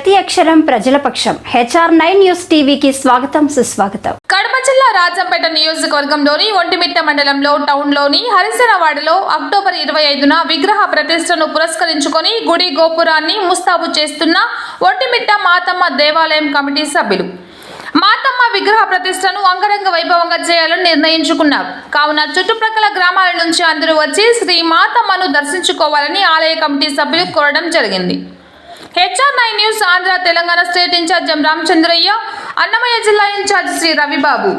ప్రతి అక్షరం ప్రజల పక్షం. HR9 న్యూస్ టీవీకి స్వాగతం, సుస్వాగతం. కడప జిల్లా రాజంపేట నియోజకవర్గంలోని ఒంటిమిట్ట మండలంలో టౌన్లోని హరిశనవాడలో అక్టోబర్ 25న విగ్రహ ప్రతిష్టను పురస్కరించుకొని గుడి గోపురాన్ని ముస్తాబు చేస్తున్న ఒంటిమిట్ట మాతమ్మ దేవాలయం కమిటీ సభ్యులు మాతమ్మ విగ్రహ ప్రతిష్టను అంగరంగ వైభవంగా చేయాలని నిర్ణయించుకున్నారు. కావున చుట్టుప్రక్కల గ్రామాల నుంచి అందరూ వచ్చి శ్రీ మాతమ్మను దర్శించుకోవాలని ఆలయ కమిటీ సభ్యులు కోరడం జరిగింది. HR9 news Andhra Telangana state incharge M Ramachandraiah, Annamayya జిల్లా ఇన్ఛార్జ్ శ్రీ రవిబాబు.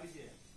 ఇది